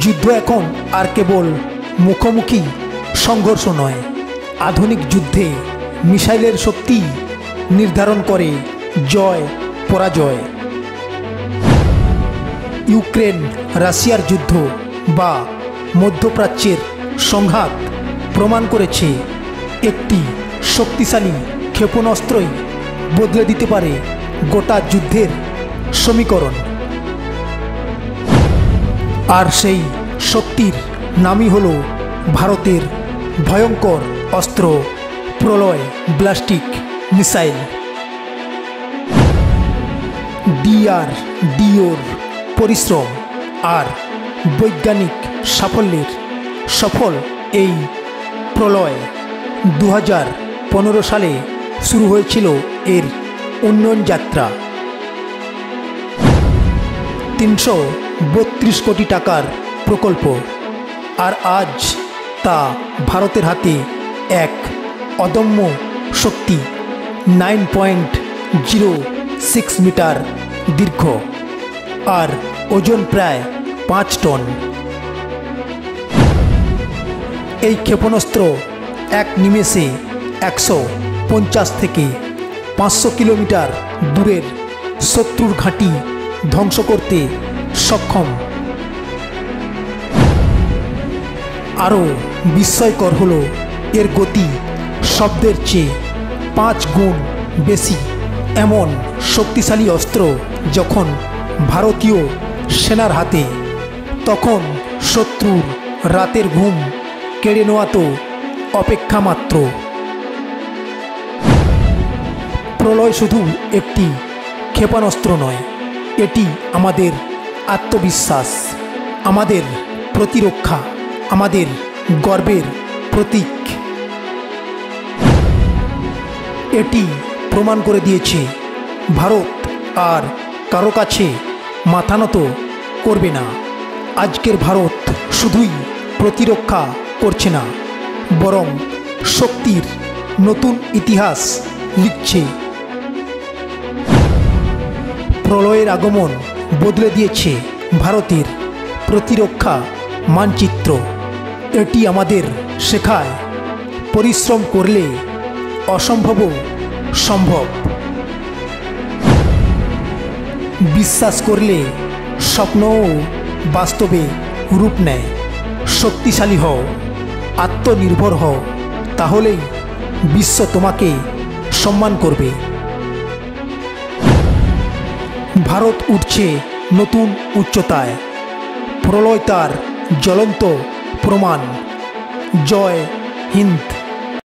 যুদ্ধ এখন আর কেবল মুখোমুখি সংঘর্ষ নয়, আধুনিক যুদ্ধে মিসাইলের শক্তি নির্ধারণ করে জয় পরাজয়। ইউক্রেন রাশিয়ার যুদ্ধ বা মধ্যপ্রাচ্যের সংঘাত প্রমাণ করেছে একটি শক্তিশালী ক্ষেপণাস্ত্রই বদলে দিতে পারে গোটা যুদ্ধের সমীকরণ। আর সেই শক্তির নামই হলো ভারতের ভয়ঙ্কর অস্ত্র প্রলয় ব্যালিস্টিক মিসাইল। DRDOর পরিশ্রম আর বৈজ্ঞানিক সাফল্যের সফল এই প্রলয় 2015 সালে শুরু হয়েছিল এর উন্নয়ন যাত্রা। 332 কোটি টাকার প্রকল্প, আর আজ তা ভারতের হাতে এক অদম্য শক্তি। 9.06 মিটার দীর্ঘ আর ওজন প্রায় 5 টন। এই ক্ষেপণাস্ত্র এক নিমেষে 150 থেকে 500 কিলোমিটার দূরের শত্রুর ঘাঁটি ধ্বংস করতে সক্ষম। আরও বিস্ময়কর হলো এর গতি শব্দের চেয়ে 5 গুণ বেশি। এমন শক্তিশালী অস্ত্র যখন ভারতীয় সেনার হাতে, তখন শত্রুর রাতের ঘুম কেড়ে নেওয়া তো অপেক্ষা মাত্র। প্রলয় শুধু একটি ক্ষেপণাস্ত্র নয়, এটি আমাদের আত্মবিশ্বাস, আমাদের প্রতিরক্ষা, আমাদের গর্বের প্রতীক। এটি প্রমাণ করে দিয়েছে ভারত আর কারো কাছে মাথা নত করবে না। আজকের ভারত শুধুই প্রতিরক্ষা করছে না, বরং শক্তির নতুন ইতিহাস লিখছে। প্রলয়ের আগমন বদলে দিয়েছে ভারতের প্রতিরক্ষা মানচিত্র। এটি আমাদের শেখায় পরিশ্রম করলে অসম্ভবও সম্ভব, বিশ্বাস করলে স্বপ্নও বাস্তবে রূপ নেয়। শক্তিশালী হও, আত্মনির্ভর হও, তাহলেই বিশ্ব তোমাকে সম্মান করবে। ভারত উঠছে নতুন উচ্চতায়, প্রলয় তার জ্বলন্ত প্রমাণ। জয় হিন্দ।